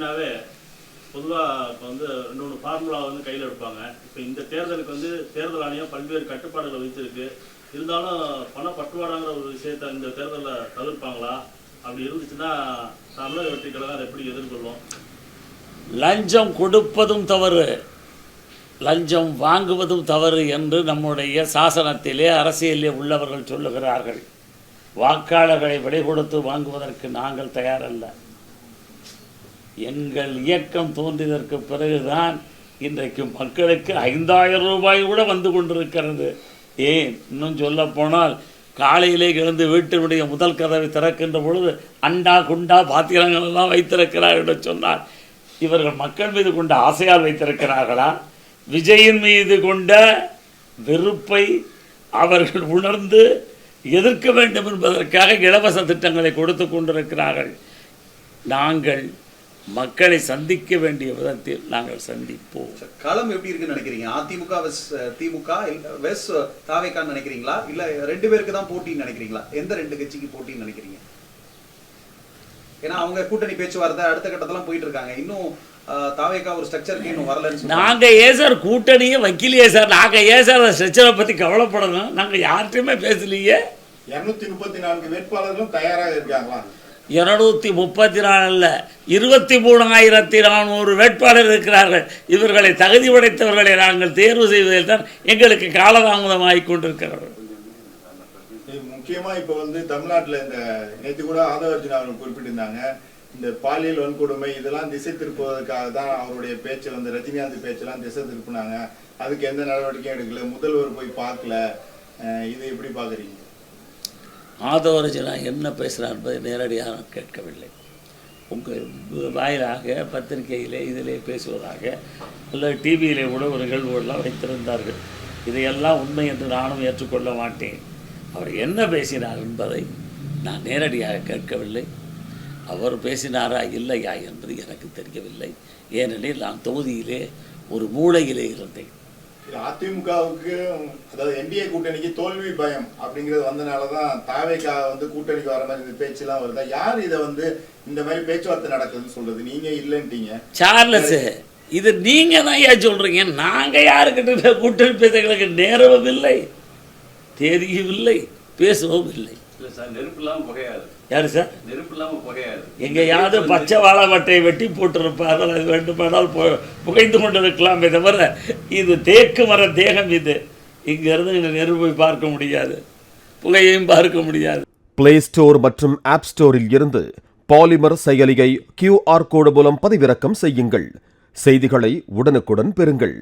எப்படின்னாவே பொதுவாக இப்போ வந்து இன்னொன்று ஃபார்முலா வந்து கையில் எடுப்பாங்க. இப்போ இந்த தேர்தலுக்கு வந்து தேர்தல் ஆணையம் பல்வேறு கட்டுப்பாடுகளை வைத்திருக்கு. இருந்தாலும் பணப்பட்டுவாடாங்கிற ஒரு விஷயத்தை இந்த தேர்தலில் தவிர்ப்பாங்களா? அப்படி இருந்துச்சுன்னா தமிழக வெற்றி கழகம் அதை எப்படி எதிர்கொள்ளும்? லஞ்சம் கொடுப்பதும் தவறு, லஞ்சம் வாங்குவதும் தவறு என்று நம்முடைய சாசனத்திலே அரசியலிலே உள்ளவர்கள் சொல்லுகிறார்கள். வாக்காளர்களை விலை கொடுத்து வாங்குவதற்கு நாங்கள் தயாரல்ல. எங்கள் இயக்கம் தோன்றியதற்கு பிறகுதான் இன்றைக்கு மக்களுக்கு 5000 ரூபாய் கூட வந்து கொண்டிருக்கிறது. ஏன் இன்னும் சொல்ல போனால் காலையிலே எழுந்து வீட்டினுடைய முதல் கதவை திறக்கின்ற பொழுது அண்டா குண்டா பாத்திரங்கள் எல்லாம் வைத்திருக்கிறார்கள் என்று சொன்னால் இவர்கள் மக்கள் மீது கொண்ட ஆசையால் வைத்திருக்கிறார்களா? விஜயின் மீது கொண்ட வெறுப்பை அவர்கள் உணர்ந்து எதிர்க்க வேண்டும் என்பதற்காக இலவச திட்டங்களை கொடுத்து கொண்டிருக்கிறார்கள். நாங்கள் மக்களை சந்திக்க வேண்டிய விதத்தில் நாங்கள் சந்திப்போம். களம் எப்படி இருக்குன்னு நினைக்கிறீங்க? அதிமுக வெஸ் திமுக வெஸ் தாவேக்கான்னு நினைக்கிறீங்களா, இல்ல 2 பேருக்கு தான் போட்டின்னு நினைக்கிறீங்களா? எந்த 2 கட்சிக்கு போட்டின்னு நினைக்கிறீங்க? ஏன்னா அவங்க கூட்டணி பேச்சுவார்த்தை அடுத்த கட்டத்தெல்லாம் போயிட்டு இருக்காங்க. இன்னும் தாவேக்கா ஒரு ஸ்ட்ரக்சருக்கு இன்னும் வரலன்னு. நாங்க ஏன் சார் கூட்டணியே வைக்கலையே சார்? நாங்க ஏன் சார் ஸ்ட்ரக்சரை பத்தி கவலைப்படணும்? நாங்க யார்கிட்டயுமே பேசலையே. 234 வேட்பாளர்களும் தயாராக இருக்காங்களா? 234 அல்ல, 23,400 வேட்பாளர் இருக்கிறார்கள். இவர்களை தகுதி படைத்தவர்களை நாங்கள் தேர்வு செய்வதில் தான் எங்களுக்கு காலதாமதமாகிக் கொண்டிருக்கிறார்கள். முக்கியமா இப்ப வந்து தமிழ்நாட்டில் இந்த நேற்று கூட ஆதவர்ஜுனா அவர்கள் குறிப்பிட்டிருந்தாங்க, இந்த பாலியல் வன்கொடுமை இதெல்லாம் திசை திருப்புவதற்காக தான் அவருடைய பேச்சை வந்து ரஜினிகாந்த் பேச்செல்லாம் திசை திருப்பினாங்க. அதுக்கு எந்த நடவடிக்கையும் எடுக்கல, முதல்வர் போய் பார்க்கல. இதை எப்படி பாக்குறீங்க? ஆதவர்ஜுனா என்ன பேசுகிறார் என்பதை நேரடியாக நான் கேட்கவில்லை. உங்கள் வாயிலாக பத்திரிகையிலே இதிலே பேசுவதாக அல்லது டிவியிலே கூட ஒரு நிகழ்வுகள்லாம் வைத்திருந்தார்கள். இதையெல்லாம் உண்மை என்று நானும் ஏற்றுக்கொள்ள மாட்டேன். அவர் என்ன பேசினார் என்பதை நான் நேரடியாக கேட்கவில்லை. அவர் பேசினாரா இல்லையா என்பது எனக்கு தெரியவில்லை. ஏனெனில் நான் தொகுதியிலே ஒரு மூலையிலே இருந்தேன். அதிமுகவுக்கு அதாவது என்டிஏ கூட்டணிக்கு தோல்வி பயம் அப்படிங்கிறது வந்தனாலதான் தாவேக்கா வந்து கூட்டணிக்கு வர மாதிரி இந்த பேச்செல்லாம் வருதா? யார் இதை வந்து இந்த மாதிரி பேச்சுவார்த்தை நடக்குதுன்னு சொல்றது? நீங்க இல்லைன்ட்டீங்க சார்லஸ். இது நீங்க தான் ஏன் சொல்றீங்க? நாங்க யாருக்கிட்ட கூட்டணி பேச எங்களுக்கு நேரமும் இல்லை, தேதியும் இல்லை, பேசவும் இல்லை. யாரு சார்? எங்கேயாவது பச்சை வாழை மட்டையை வெட்டி போட்டிருப்பார், அது வேண்டுமானால் புகைந்து கொண்டிருக்கலாமே தவிர இது தேக்கு மர தேகம். இது இங்கிருந்து நீங்கள் நெருப்பு போய் பார்க்க முடியாது, புகையையும் பார்க்க முடியாது. பிளே ஸ்டோர் மற்றும் ஆப் ஸ்டோரில் இருந்து பாலிமர் செயலியை QR கோடு மூலம் பதிவிறக்கம் செய்யுங்கள். செய்திகளை உடனுக்குடன் பெறுங்கள்.